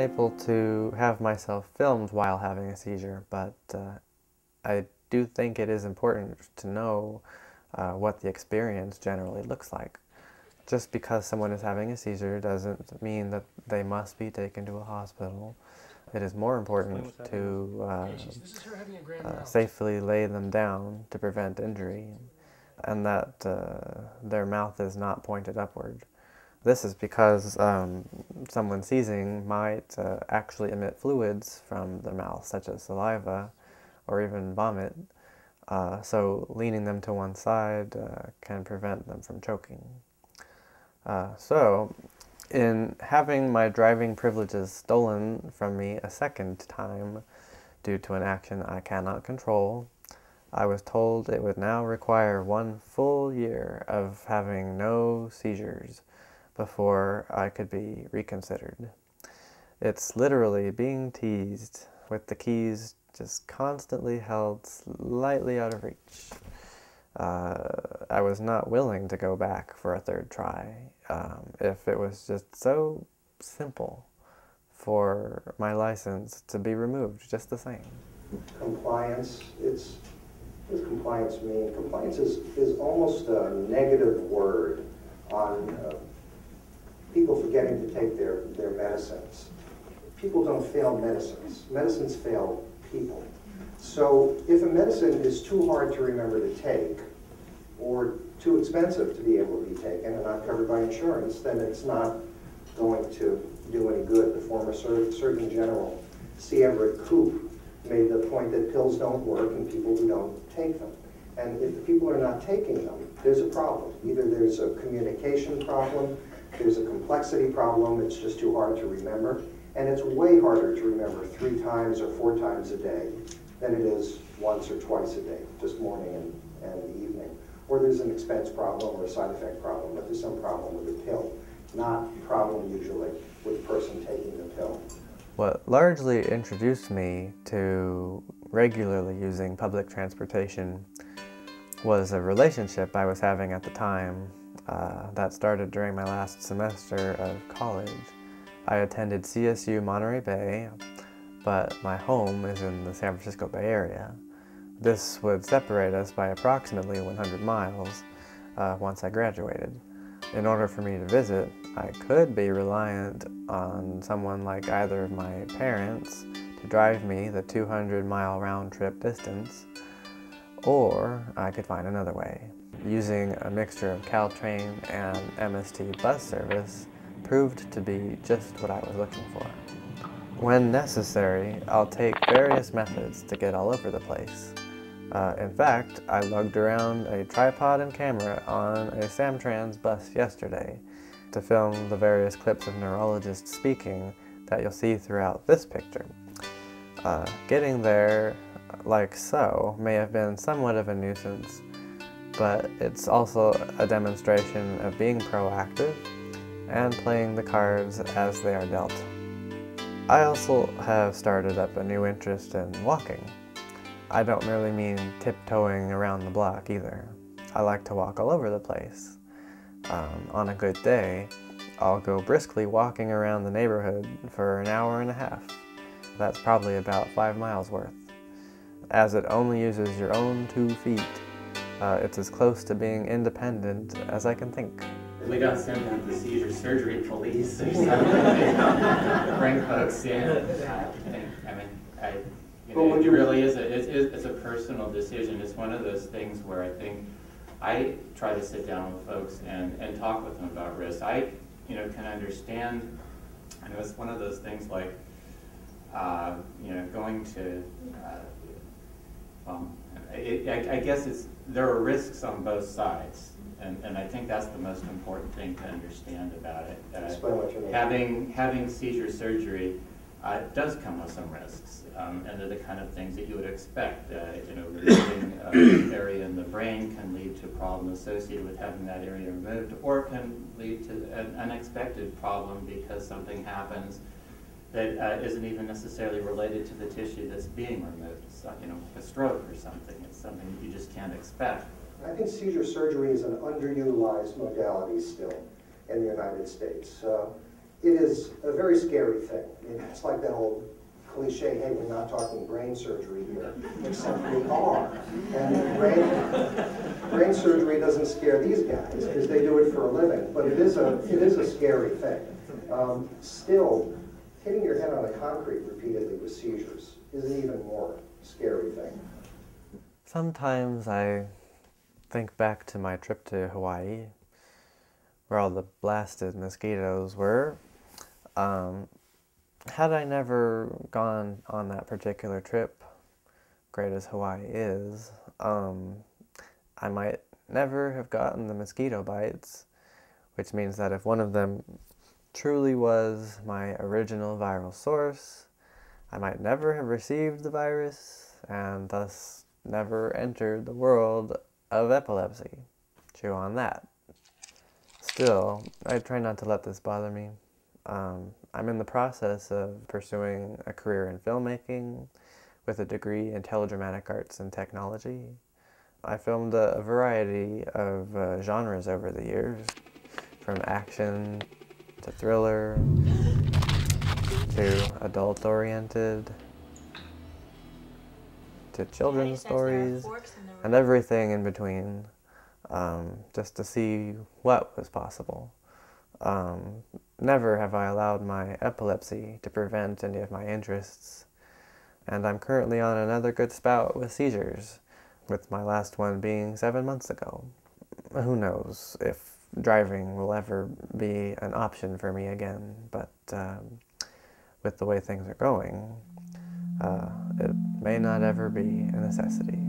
able to have myself filmed while having a seizure, but I do think it is important to know what the experience generally looks like. Just because someone is having a seizure doesn't mean that they must be taken to a hospital. It is more important to safely lay them down to prevent injury, and that their mouth is not pointed upward. This is because someone seizing might actually emit fluids from their mouth, such as saliva or even vomit, so leaning them to one side can prevent them from choking. So, in having my driving privileges stolen from me a second time due to an action I cannot control, I was told it would now require 1 full year of having no seizures before I could be reconsidered. It's literally being teased with the keys just constantly held slightly out of reach. I was not willing to go back for a third try if it was just so simple for my license to be removed just the same. Compliance, what does compliance mean? Compliance is almost a negative word on people forgetting to take their medicines. People don't fail medicines. Medicines fail people. So if a medicine is too hard to remember to take, or too expensive to be able to be taken and not covered by insurance, then it's not going to do any good. The former Surgeon General, C. Everett Koop, made the point that pills don't work in people who don't take them. And if the people are not taking them, there's a problem. Either there's a communication problem, there's a complexity problem, it's just too hard to remember, and it's way harder to remember 3 times or 4 times a day than it is once or twice a day, just morning and evening. Or there's an expense problem or a side effect problem, but there's some problem with the pill, not problem usually with the person taking the pill. What largely introduced me to regularly using public transportation was a relationship I was having at the time that started during my last semester of college. I attended CSU Monterey Bay, but my home is in the San Francisco Bay Area. This would separate us by approximately 100 miles once I graduated. In order for me to visit, I could be reliant on someone like either of my parents to drive me the 200-mile round-trip distance, or I could find another way. Using a mixture of Caltrain and MST bus service proved to be just what I was looking for. When necessary, I'll take various methods to get all over the place. In fact, I lugged around a tripod and camera on a Samtrans bus yesterday to film the various clips of neurologists speaking that you'll see throughout this picture. Getting there, like so, may have been somewhat of a nuisance, but it's also a demonstration of being proactive and playing the cards as they are dealt. I also have started up a new interest in walking. I don't merely mean tiptoeing around the block either. I like to walk all over the place. On a good day, I'll go briskly walking around the neighborhood for an hour and a half. That's probably about 5 miles worth. As it only uses your own 2 feet, it's as close to being independent as I can think. We got sent out the seizure surgery police or something to bring folks in. It really is it's a personal decision. It's one of those things where I think I try to sit down with folks and talk with them about risk. I can understand, it's one of those things like going to I guess there are risks on both sides. And I think that's the most important thing to understand about it. Explain what you mean. Having seizure surgery does come with some risks, and they're the kind of things that you would expect. Removing an area in the brain can lead to a problem associated with having that area removed, or it can lead to an unexpected problem because something happens that isn't even necessarily related to the tissue that's being removed. It's a stroke or something. It's something that you just can't expect. I think seizure surgery is an underutilized modality still in the United States. it is a very scary thing. It's like that old cliche, hey, we're not talking brain surgery here, except we are. And brain surgery doesn't scare these guys because they do it for a living, but it is a scary thing. Still, hitting your head on the concrete repeatedly with seizures is an even more scary thing. Sometimes I think back to my trip to Hawaii, where all the blasted mosquitoes were. Had I never gone on that particular trip, great as Hawaii is, I might never have gotten the mosquito bites, which means that if one of them truly was my original viral source, I might never have received the virus and thus never entered the world of epilepsy. Chew on that. Still, I try not to let this bother me. I'm in the process of pursuing a career in filmmaking with a degree in teledramatic arts and technology. I filmed a variety of genres over the years, from action to thriller to adult-oriented to children's stories and everything in between, just to see what was possible. Never have I allowed my epilepsy to prevent any of my interests, and I'm currently on another good spout with seizures, with my last one being 7 months ago. Who knows if driving will ever be an option for me again, but with the way things are going, it may not ever be a necessity.